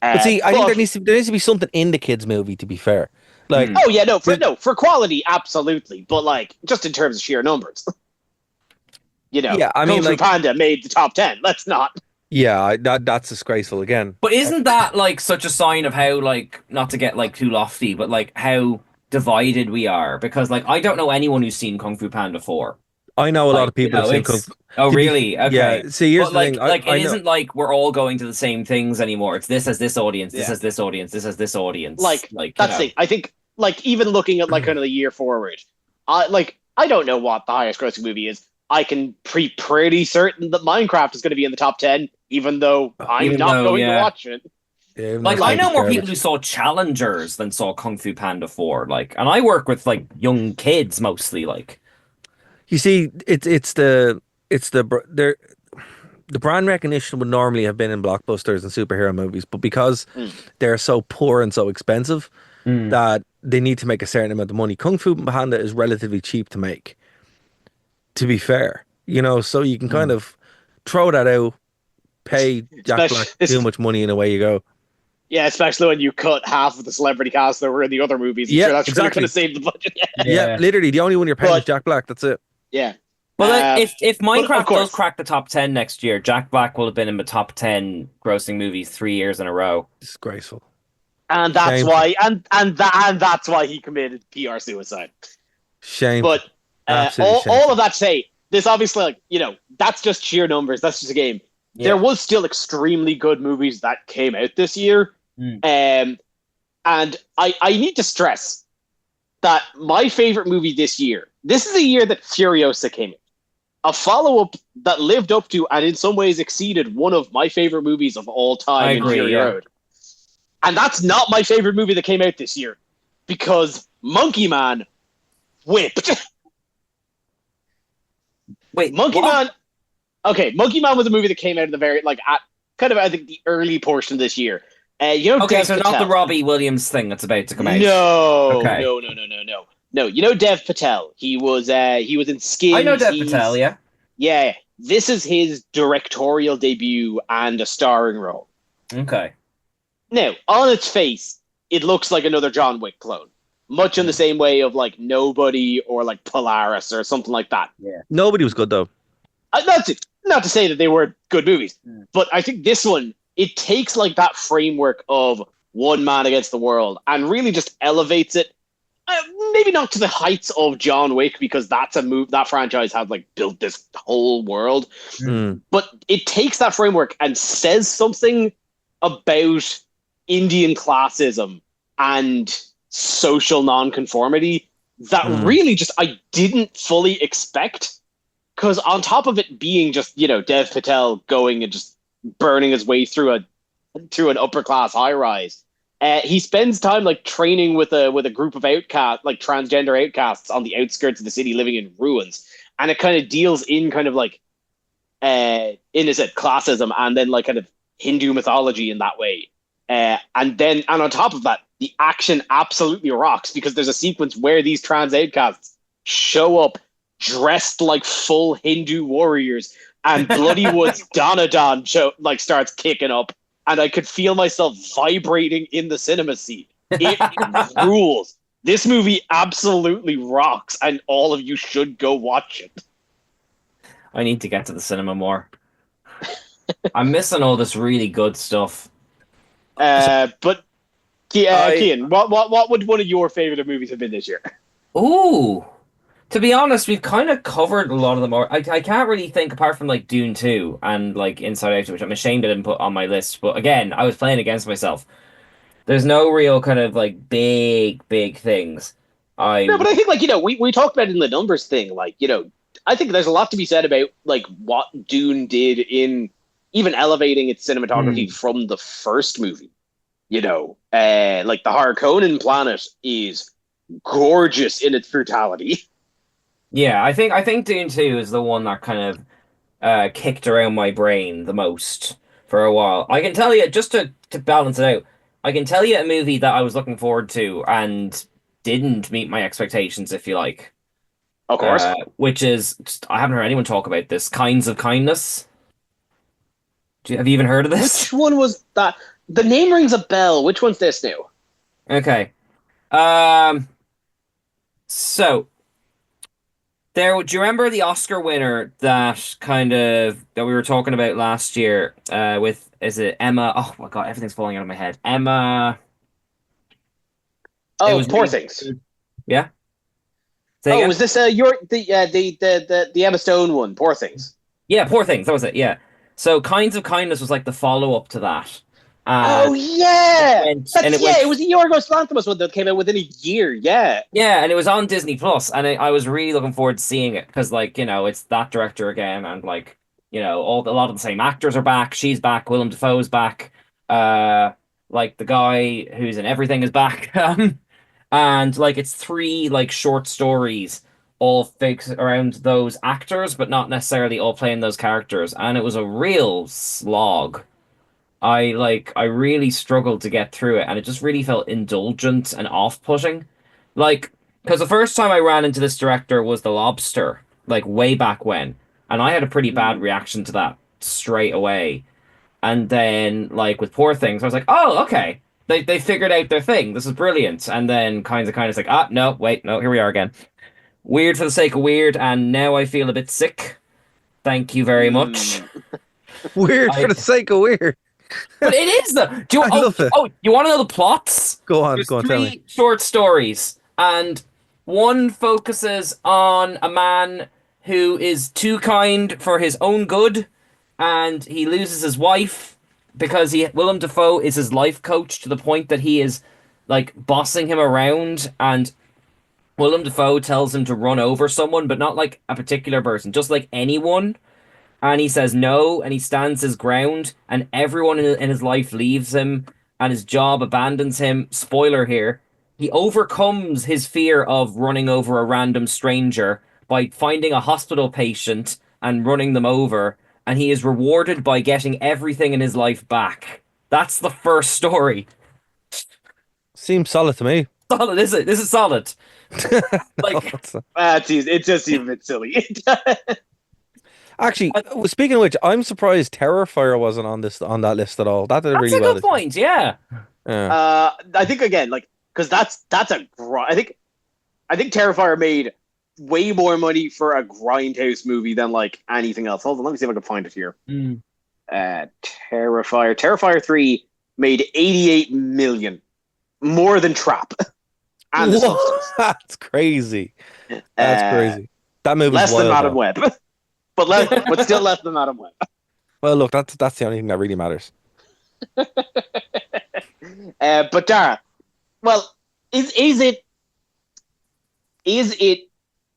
But see, I think but- there needs to be something in the kids' movie. To be fair, like Oh yeah, for quality, absolutely. But like, just in terms of sheer numbers, Yeah, I mean, Kung Fu like- Panda made the top 10. Let's not. yeah, that's disgraceful again. but isn't that like such a sign of how, like, not to get like too lofty, but like how divided we are? Because like I don't know anyone who's seen Kung Fu Panda 4. I know a lot of people You know, have seen it's- Kung Fu. Oh, to be- really? Okay. Yeah. See, here's But the thing. like I it know. isn't like we're all going to the same things anymore. It's this as this audience, this Yeah. as this audience, this as this audience. Like, you That's know. the thing. I think like even looking at like kind of the year forward, I don't know what the highest grossing movie is. I can be pretty certain that Minecraft is going to be in the top 10, even though I'm Even not though, going yeah. to watch it. Yeah, Like that's I maybe know more people who garbage. saw Challengers than saw Kung Fu Panda 4. Like, and I work with like young kids mostly. Like, You see, there the brand recognition would normally have been in blockbusters and superhero movies, but because Mm. they're so poor and so expensive mm, that they need to make a certain amount of money. Kung Fu Panda is relatively cheap to make, to be fair. So you can kind mm. of throw that out, pay Jack Black Especially, too much money, and away you go. yeah, especially when you cut half of the celebrity cast that were in the other movies. I'm Yeah, sure that's really going to exactly. save the budget. Yeah, Yeah. literally, the only one you're paying is But Jack Black. That's it. yeah, But like, uh, if but of Minecraft does course, crack the top 10 next year, Jack Black will have been in the top 10 grossing movies 3 years in a row. Disgraceful. and that's Shameful. why, and that's why he committed PR suicide. Shameful. But Absolutely all shameful. of that to say, this obviously, like, that's just sheer numbers. That's just a game. There Yeah. was still extremely good movies that came out this year, Mm. and I need to stress that my favorite movie this year. This is the year that Furiosa came out, a follow up that lived up to and in some ways exceeded one of my favorite movies of all time I in agree, Fury yeah. Road. And that's not my favorite movie that came out this year because Monkey Man whipped. Wait, Monkey what? Man. Okay, Monkey Man was a movie that came out of the very at kind of I think the early portion of this year. Okay, Dev so not Patel. the Robbie Williams thing that's about to come out. No, Okay. no. Dev Patel. He was in I know Skins. Dev Patel, yeah. Yeah. This is his directorial debut and a starring role. Okay. Now, on its face, it looks like another John Wick clone, much in the same way of like Nobody or like Polaris or something like that. Nobody was good though. Not to say that they were good movies, Mm. but I think this one it takes like that framework of one man against the world and really just elevates it. Maybe not to the heights of John Wick because that's a move that franchise has like built this whole world, Mm. but it takes that framework and says something about Indian classism and social nonconformity that Mm. really just I didn't fully expect. Because on top of it being just Dev Patel going and just burning his way through an upper class high rise, he spends time like training with a group of outcasts, like transgender outcasts, on the outskirts of the city, living in ruins, and it kind of deals in kind of like in is it classism and then like kind of Hindu mythology in that way, and on top of that, the action absolutely rocks because there's a sequence where these trans outcasts show up dressed like full Hindu warriors, and Bloodywood's Donadon starts kicking up, and I could feel myself vibrating in the cinema seat. It rules. This movie absolutely rocks, and all of you should go watch it. I need to get to the cinema more. I'm missing all this really good stuff. But Cian, what would one of your favorite movies have been this year? Ooh. To be honest, we've kind of covered a lot of them. I can't really think apart from like Dune 2 and like Inside Out, which I'm ashamed I didn't put on my list. But again, I was playing against myself. There's no real kind of like big things. No, but I think like we talked about it in the numbers thing. Like I think there's a lot to be said about like what Dune did in even elevating its cinematography from the first movie. Like the Harkonnen planet is gorgeous in its brutality. Yeah, I think Dune 2 is the one that kind of kicked around my brain the most for a while. I can tell you, just to balance it out, I can tell you a movie that I was looking forward to and didn't meet my expectations, if you like. Of course. Which is, I haven't heard anyone talk about this, Kinds of Kindness. Have you even heard of this? Which one was that? The name rings a bell. Which one's this now? Okay. So do you remember the Oscar winner that we were talking about last year? Is it Emma? Oh my God, everything's falling out of my head. Emma. Oh, Poor Things. Yeah. Say again? Was this the Emma Stone one? Poor Things. Yeah, Poor Things. That was it. Yeah. So Kinds of Kindness was like the follow up to that. Oh yeah, it was the Yorgos Lanthimos one that came out within a year. Yeah, and it was on Disney Plus, and I was really looking forward to seeing it because, like, it's that director again, and like, a lot of the same actors are back. She's back. Willem Dafoe's back. like the guy who's in everything is back. And like it's three like short stories all fixed around those actors, but not necessarily all playing those characters. And it was a real slog. I really struggled to get through it, and it just really felt indulgent and off-putting. Like, because the first time I ran into this director was The Lobster, like way back when, and I had a pretty bad Mm. reaction to that straight away. And then, like with Poor Things, I was like, oh, okay, they figured out their thing. This is brilliant. And then kind of like, ah, no, wait, no, here we are again. Weird for the sake of weird, and now I feel a bit sick. Thank you very much. Mm. Weird for I the sake of weird. But it is the. Do you, I love it. you want to know the plots? There's Go on, tell me. three short stories, and one focuses on a man who is too kind for his own good, and he loses his wife because he Willem Dafoe is his life coach to the point that he is like bossing him around, and Willem Dafoe tells him to run over someone, but not like a particular person, just like anyone, and he says no, and he stands his ground, and everyone in his life leaves him, and his job abandons him. Spoiler here. He overcomes his fear of running over a random stranger by finding a hospital patient and running them over, and he is rewarded by getting everything in his life back. That's the first story. Seems solid to me. Solid, is it? This is solid. No, Like, it's not. It just seems a bit silly. Actually, speaking of which, I'm surprised Terrifier wasn't on that list at all. That did that's really a well good this year. point, yeah. Yeah. I think again, like, because I think Terrifier made way more money for a grindhouse movie than like anything else. Hold on, let me see if I can find it here. Mm. Terrifier 3 made 88 million, more than Trap and The Whoa, Substance. that's crazy. That's Uh, crazy. That movie's Less than wild, Madam though. Web, but still less than Madam Web. Well, look, that's the only thing that really matters. But Dara, well, is it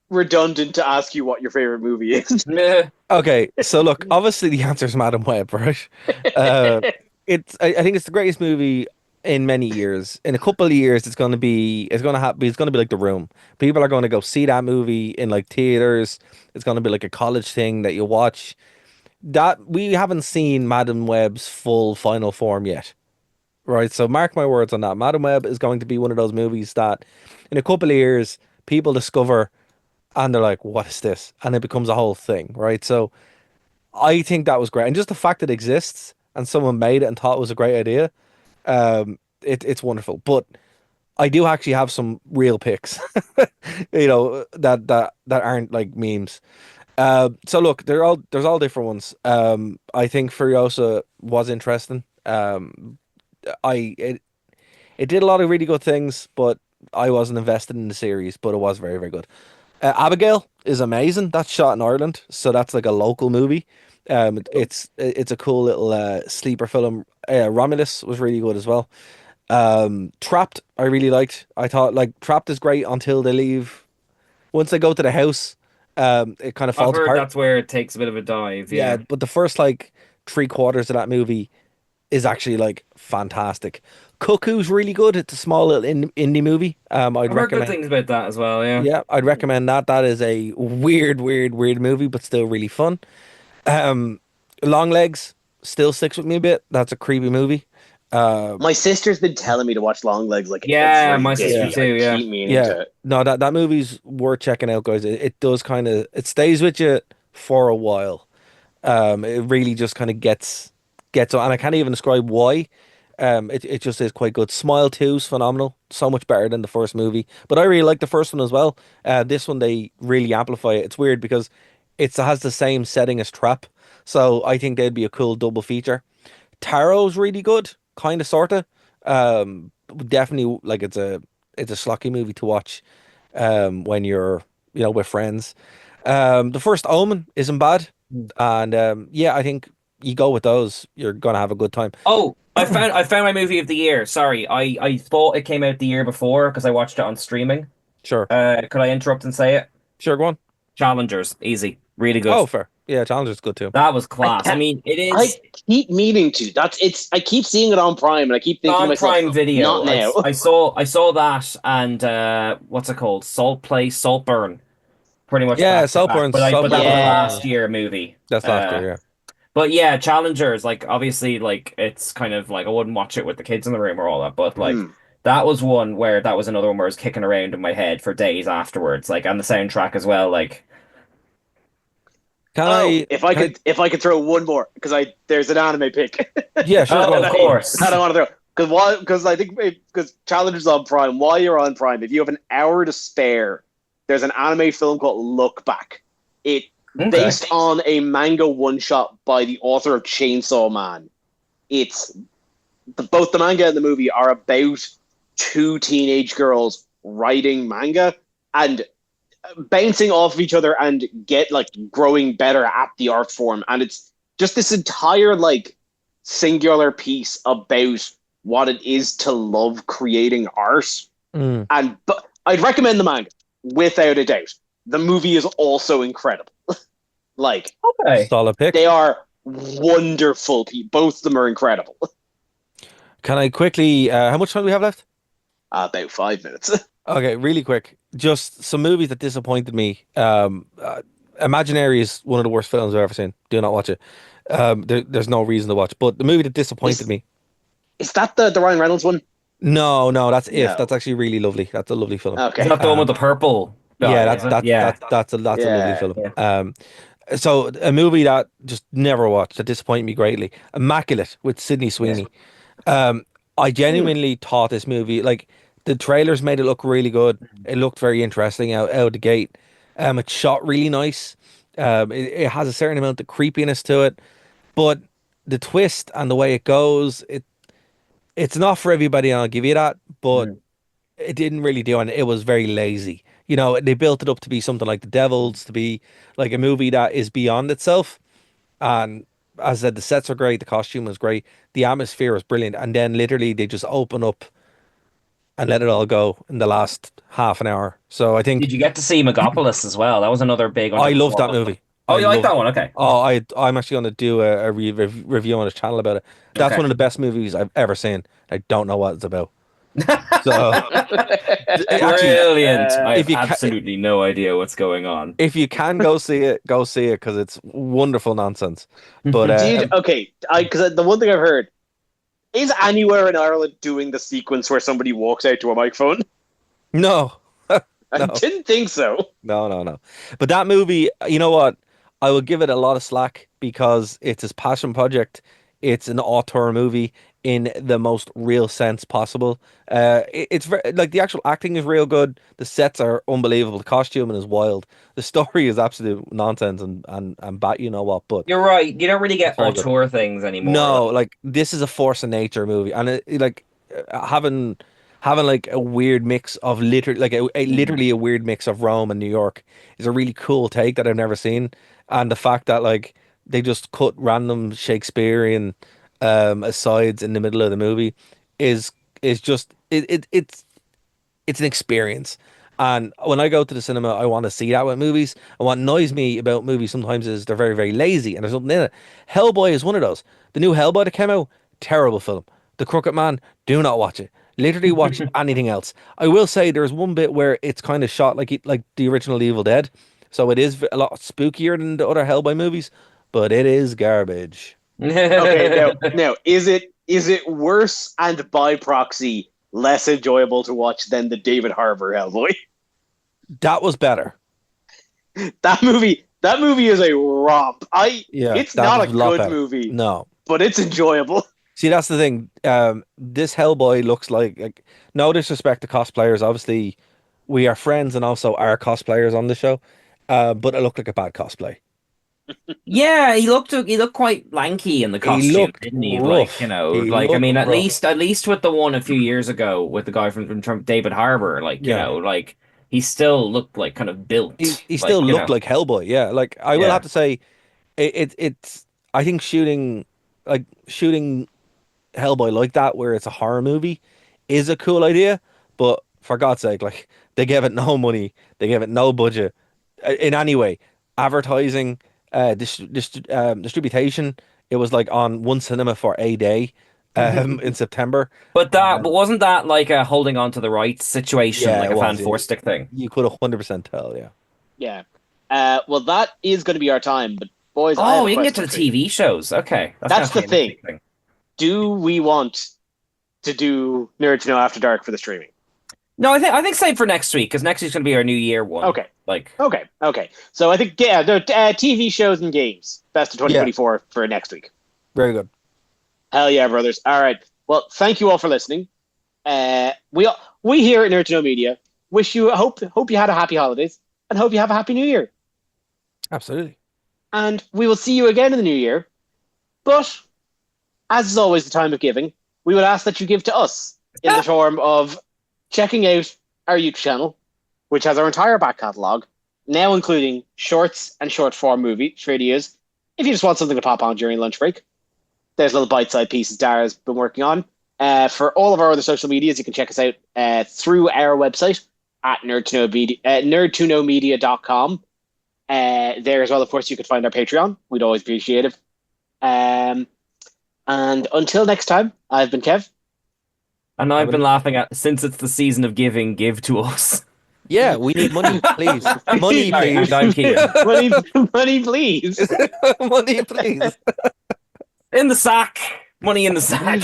redundant to ask you what your favorite movie is? Meh. Okay, so look, obviously the answer is Madam Web, right? I think it's the greatest movie in many years. In a couple of years, it's gonna be like The Room. People are going to go see that movie in like theaters. It's gonna be like a college thing that you watch. That we haven't seen Madam Web's full final form yet, right? So mark my words on that. Madam Web is going to be one of those movies that in a couple of years people discover and they're like, "What is this?" And it becomes a whole thing, right? So I think that was great, and just the fact it exists and someone made it and thought it was a great idea, it's wonderful. But I do actually have some real picks, that aren't like memes. So look, there's all different ones. I think Furiosa was interesting. I it did a lot of really good things, but I wasn't invested in the series, but it was very, very good. Abigail is amazing. That's shot in Ireland, so that's like a local movie. It's a cool little sleeper film. Romulus was really good as well. Trapped, I really liked. I thought like Trapped is great until they leave. Once they go to the house, it kind of I've falls heard apart. that's where it takes a bit of a dive, Yeah, yeah. but the first like three quarters of that movie is actually like fantastic. Cuckoo's really good. It's a small little indie movie. I'd I've heard good recommend. things about that as well, yeah. Yeah, I'd recommend that. That is a weird movie, but still really fun. Um, Long Legs still sticks with me a bit. That's a creepy movie. Uh, My sister's been telling me to watch Long Legs like Yeah, every my sister day. too, I yeah. keep meaning yeah, to. no, that movie's worth checking out, guys. It does kind of it stays with you for a while. It really just kind of gets on, and I can't even describe why. It just is quite good. Smile 2 is phenomenal, so much better than the first movie. But I really like the first one as well. This one they really amplify it. It's weird because it has the same setting as Trap, so I think they'd be a cool double feature. Taro's really good, kind of sorta. Definitely like it's a schlocky movie to watch when you're with friends. The first Omen isn't bad, and yeah, I think you go with those, you're gonna have a good time. Oh, I found my movie of the year. Sorry, I thought it came out the year before because I watched it on streaming. Sure, Could I interrupt and say it? sure, go on. Challengers, easy. Really good. Oh, fair. Yeah, Challenger's good too. That was I class. I can't. mean, it I is keep meaning to. That's it's. I keep seeing it on Prime, and I keep thinking to on myself, Prime Video. not now. I saw that and what's it called? Salt Play, Saltburn, pretty much Yeah, back to back. Saltburn's But that was a last Yeah. year movie. that's last year. Yeah. But yeah, Challengers, like obviously like it's kind of like I wouldn't watch it with the kids in the room or all that, but like Hmm. that was one where that was another one where I was kicking around in my head for days afterwards, like and the soundtrack as well, like Can Oh, I? Can I? if I could throw one more because I there's an anime pick Yeah, sure. Go oh on. of course. that I want to throw because I think because Challengers on Prime. While you're on Prime, if you have an hour to spare, there's an anime film called Look Back. It Okay. based on a manga one shot by the author of Chainsaw Man. It's both the manga and the movie are about two teenage girls writing manga and bouncing off of each other and get like growing better at the art form. And it's just this entire like singular piece about what it is to love creating art. Mm. And but I'd recommend the manga without a doubt. The movie is also incredible. Like Okay. Solid pick. they are wonderful. Both of them are incredible. Can I quickly? How much time do we have left? About 5 minutes. Okay, really quick. Just some movies that disappointed me. Imaginary is one of the worst films I've ever seen. Do not watch it. There's no reason to watch. But the movie that disappointed Is- me. Is that the Ryan Reynolds one? No, no, that's If. No. That's actually really lovely. That's a lovely film. Okay. Is that the one with the purple Yeah, guy, that's is it? Yeah. that's a lovely Yeah, film. yeah. So a movie that just never watched that disappointed me greatly. Immaculate with Sydney Sweeney. I genuinely thought this movie, like the trailers made it look really good. It looked very interesting out the gate. It's shot really nice. It has a certain amount of creepiness to it, but the twist and the way it goes, it's not for everybody, and I'll give you that. But Mm. it didn't really do, and it was very lazy. You know, they built it up to be something like The Devils, to be like a movie that is beyond itself. And as I said, the sets are great, the costume was great, the atmosphere was brilliant, and then literally they just open up and let it all go in the last half an hour. So I think Did you get to see Megapolis as well? That was another big I love that underperformance. movie. Oh, I you like love. that one? Okay. Oh, I'm actually going to do a review on his channel about it. That's Okay. one of the best movies I've ever seen. I don't know what it's about. So actually, Brilliant. I if have you ca- absolutely no idea what's going on. if you can go see it because it's wonderful nonsense. But okay, because the one thing I've heard is anywhere in Ireland doing the sequence where somebody walks out to a microphone. no, I No. didn't think so. no. But that movie, you know what? I will give it a lot of slack because it's his passion project. It's an auteur movie in the most real sense possible. It's very, like the actual acting is real good. The sets are unbelievable. The costuming is wild. The story is absolute nonsense and bat you know what. But You're right. You don't really get It's very good. auteur things anymore. no, like this is a force of nature movie, and like having like a weird mix of literally like literally a weird mix of Rome and New York is a really cool take that I've never seen, and the fact that like they just cut random Shakespearean asides in the middle of the movie is just it's an experience. And when I go to the cinema, I want to see that with movies. And what annoys me about movies sometimes is they're very, very lazy and there's nothing in it. Hellboy is one of those. The new Hellboy that came out, terrible film. The Crooked Man, do not watch it. Literally watch anything else. I will say there's one bit where it's kind of shot like the original Evil Dead. So it is a lot spookier than the other Hellboy movies, but it is garbage. Okay, now is it worse and by proxy less enjoyable to watch than the David Harbour Hellboy? That was better. That movie is a romp. Yeah, It's that not was a a lot good better. movie, No. but it's enjoyable. See, that's the thing. This Hellboy looks like no disrespect to cosplayers. Obviously, we are friends and also are cosplayers on the show. But it looked like a bad cosplay. Yeah, he looked quite lanky in the He costume, looked didn't he? rough. Like, you know, He like I looked mean, rough. at least with the one a few years ago with the guy from David Harbour, like, you Yeah. know, like he still looked like kind of built, He like, still you looked know. like Hellboy. Yeah, like I will Yeah. have to say, it's. I think shooting Hellboy like that, where it's a horror movie, is a cool idea. But for God's sake, like they gave it no money, they gave it no budget in any way. advertising, distribution, it was like on one cinema for a day, in September. But wasn't that like a holding on to the rights situation, Yeah, like it a fan was. force stick thing? You could 100% tell. Yeah. Yeah. Well, that is going to be our time. But boys, I have Oh, a you can get to question the for you. TV shows. Okay, That's the gonna be an thing. interesting Do we want to do Nerd to Know After Dark for the streaming? No, I think save for next week because next week's gonna be our New Year one. Okay. Like, Okay. So I think TV shows and games best of 2024 for next week. Very good. Hell yeah, brothers! All right. Well, thank you all for listening. We here at Nerd to Know Media wish you hope you had a happy holidays and hope you have a happy New Year. Absolutely. And we will see you again in the new year. But as is always the time of giving, we would ask that you give to us in the form of checking out our YouTube channel, which has our entire back catalogue, now including shorts and short form movie videos. If you just want something to pop on during lunch break, there's little bite-sized pieces Dara's been working on. For all of our other social medias, you can check us out through our website at nerdtoknowmedia.com. There as well, of course, you could find our Patreon. We'd always appreciate it. And until next time, I've been Kev. and I've been laughing at since it's the season of giving. Give to us. Yeah, we need money, please. Money, Sorry, please. I'm Keegan. money, please. Money, please. In the sack. Money in the sack.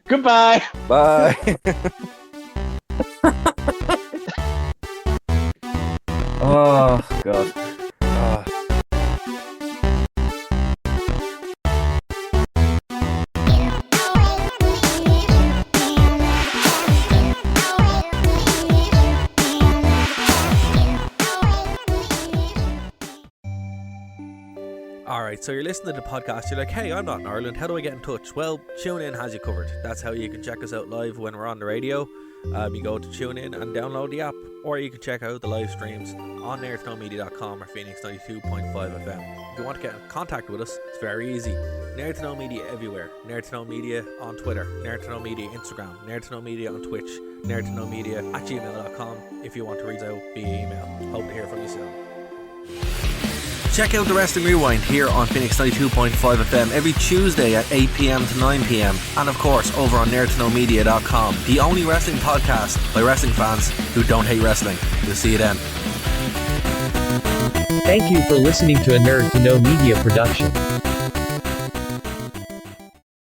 Goodbye. Bye. Oh god. Alright, so you're listening to the podcast, you're like, hey, I'm not in Ireland, how do I get in touch? Well, TuneIn has you covered. That's how you can check us out live when we're on the radio. You go to TuneIn and download the app, or you can check out the live streams on nerdtoknowmedia.com or Phoenix 92.5 FM. If you want to get in contact with us, it's very easy. Nerd to Know Media everywhere. Nerd to Know Media on Twitter, Nerd to Know Media Instagram, Nerd to Know Media on Twitch, Nerd to Know Media at gmail.com if you want to reach out via email. Hope to hear from you soon. Check out the Wrestling Rewind here on Phoenix 92.5 FM every Tuesday at 8 p.m. to 9 p.m. And of course over on nerdtoknowmedia.com, the only wrestling podcast by wrestling fans who don't hate wrestling. We'll see you then. Thank you for listening to a Nerd to Know Media production.